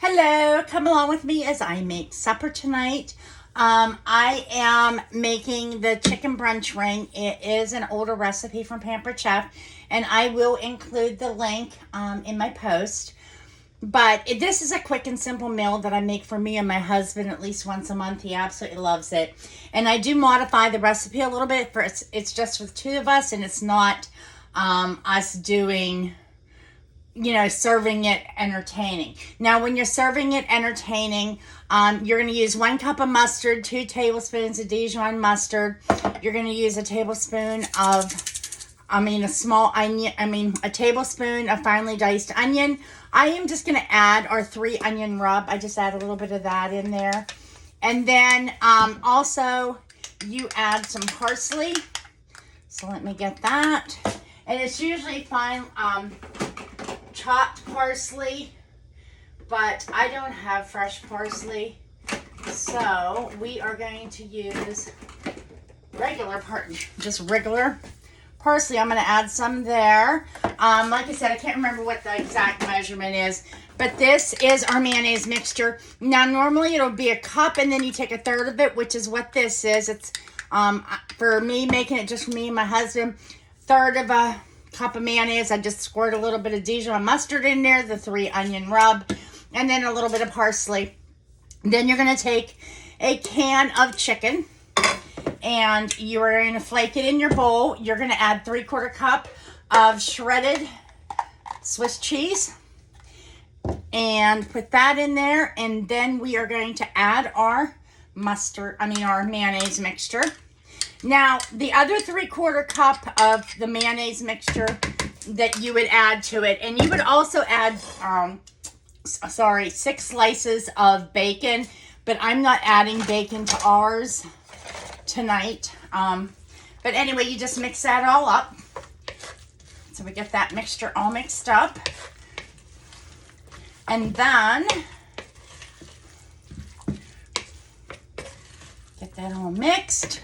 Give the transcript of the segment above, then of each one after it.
Hello, come along with me as I make supper tonight. I am making the chicken brunch ring. It is an older recipe from Pampered Chef, and I will include the link in my post. But this is a quick and simple meal that I make for me and my husband at least once a month. He absolutely loves it. And I do modify the recipe a little bit. It's just with two of us, and it's not us doing, serving it entertaining. Now, when you're serving it entertaining, you're going to use 1 cup of mustard, 2 tablespoons of Dijon mustard. You're going to use a tablespoon of, a tablespoon of finely diced onion. I am just going to add our 3 onion rub. I just add a little bit of that in there. And then also you add some parsley. So let me get that. And it's usually fine. Chopped parsley, but I don't have fresh parsley, so we are going to use regular parsley. I'm going to add some there. Like I said, I can't remember what the exact measurement is, but this is our mayonnaise mixture. Now, normally it'll be a cup, and then you take a third of it, which is what this is. It's for me, making it just for me and my husband, third of a cup of mayonnaise. I just squirt a little bit of Dijon mustard in there, the 3 onion rub, and then a little bit of parsley. Then you're going to take a can of chicken, and you are going to flake it in your bowl. You're going to add 3/4 cup of shredded Swiss cheese and put that in there. And then we are going to add our our mayonnaise mixture. Now, the other 3/4 cup of the mayonnaise mixture that you would add to it, and you would also add, 6 slices of bacon, but I'm not adding bacon to ours tonight. But anyway, you just mix that all up. So we get that mixture all mixed up. And then, get that all mixed.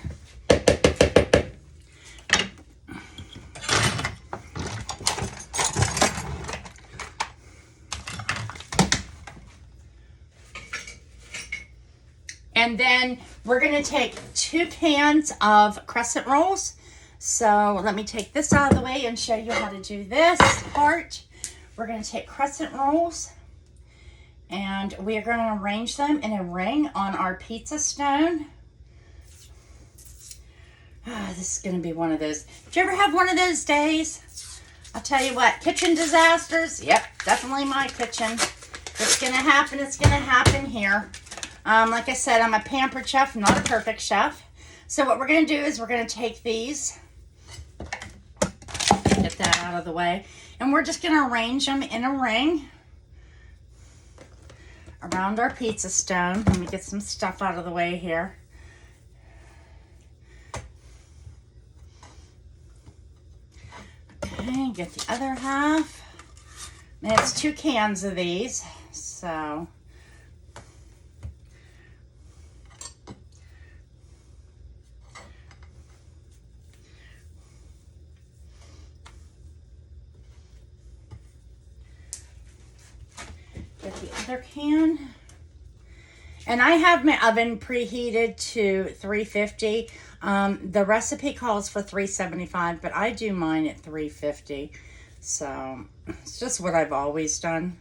And then we're going to take 2 cans of crescent rolls. So let me take this out of the way and show you how to do this part. We're going to take crescent rolls, and we are going to arrange them in a ring on our pizza stone. This is going to be one of those. Did you ever have one of those days? I'll tell you what, kitchen disasters. Yep, definitely my kitchen. It's going to happen. It's going to happen here. Like I said, I'm a pampered chef, not a perfect chef. So what we're going to do is we're going to take these, get that out of the way, and we're just going to arrange them in a ring around our pizza stone. Let me get some stuff out of the way here. Okay, get the other half. And it's 2 cans of these, so... Get the other can. And I have my oven preheated to 350. The recipe calls for 375, but I do mine at 350. So it's just what I've always done.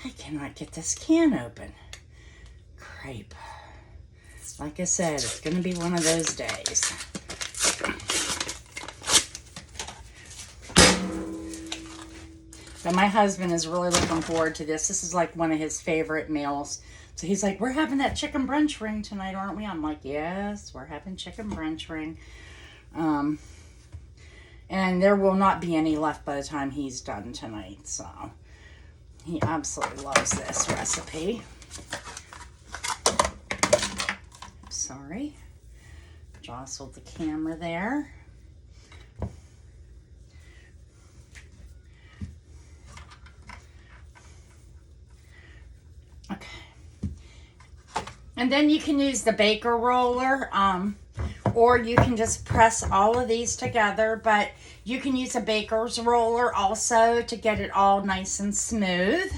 I cannot get this can open. Crepe. Like I said, it's going to be one of those days. But my husband is really looking forward to this. This is like one of his favorite meals. So he's like, we're having that chicken brunch ring tonight, aren't we? I'm like, yes, we're having chicken brunch ring. And there will not be any left by the time he's done tonight. So he absolutely loves this recipe. Sorry. Jostled the camera there. And then you can use the baker roller, or you can just press all of these together, but you can use a baker's roller also to get it all nice and smooth.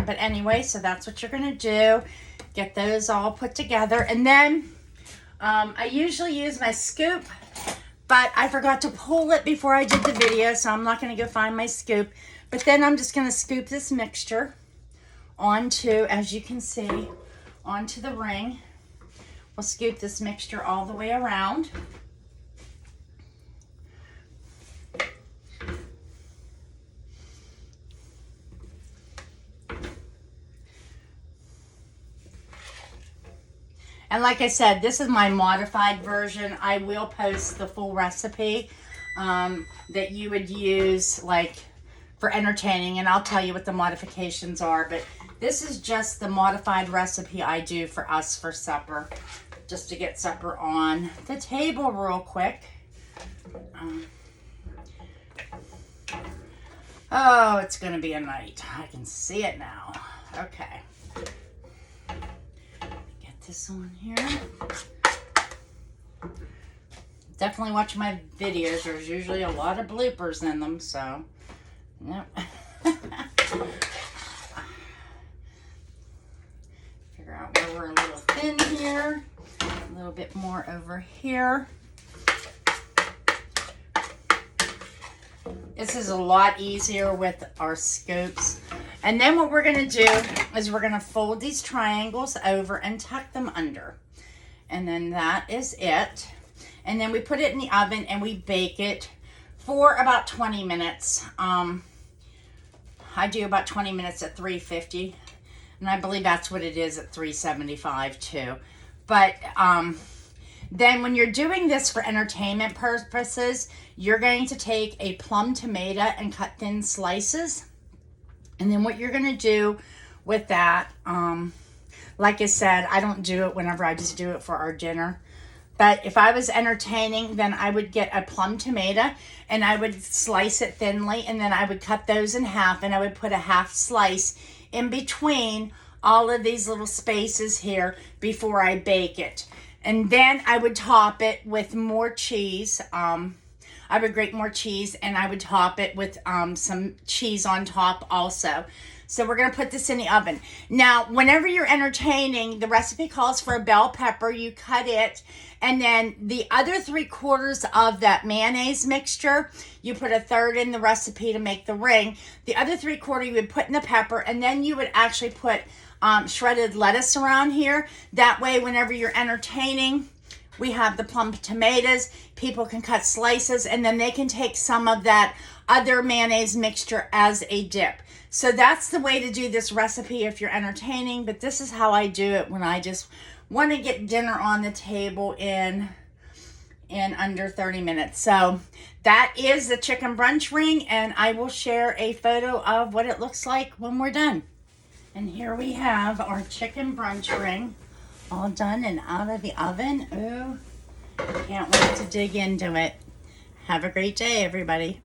But anyway, so that's what you're going to do. Get those all put together. And then I usually use my scoop, but I forgot to pull it before I did the video, so I'm not going to go find my scoop. But then I'm just going to scoop this mixture onto, as you can see, onto the ring. We'll scoop this mixture all the way around. And like I said, this is my modified version. I will post the full recipe that you would use like for entertaining, and I'll tell you what the modifications are. But this is just the modified recipe I do for us for supper, just to get supper on the table real quick. Oh, it's gonna be a night. I can see it now. Okay. This on here. Definitely watch my videos. There's usually a lot of bloopers in them, so yep. Figure out where we're a little thin here. A little bit more over here. This is a lot easier with our scoops. And then what we're going to do is we're going to fold these triangles over and tuck them under. And then that is it. And then we put it in the oven and we bake it for about 20 minutes. I do about 20 minutes at 350. And I believe that's what it is at 375 too. But then when you're doing this for entertainment purposes, you're going to take a plum tomato and cut thin slices. And then what you're going to do with that, like I said, I don't do it whenever, I just do it for our dinner. But if I was entertaining, then I would get a plum tomato and I would slice it thinly, and then I would cut those in half, and I would put a half slice in between all of these little spaces here before I bake it. And then I would top it with more cheese. I would grate more cheese, and I would top it with some cheese on top also. So we're going to put this in the oven. Now, whenever you're entertaining, the recipe calls for a bell pepper. You cut it, and then the other 3/4 of that mayonnaise mixture, you put a third in the recipe to make the ring. The other 3/4 you would put in the pepper, and then you would actually put shredded lettuce around here. That way, whenever you're entertaining, we have the plum tomatoes. People can cut slices, and then they can take some of that other mayonnaise mixture as a dip. So that's the way to do this recipe if you're entertaining. But this is how I do it when I just want to get dinner on the table in under 30 minutes. So that is the chicken brunch ring, and I will share a photo of what it looks like when we're done. And here we have our chicken brunch ring, all done and out of the oven. Ooh, can't wait to dig into it. Have a great day, everybody.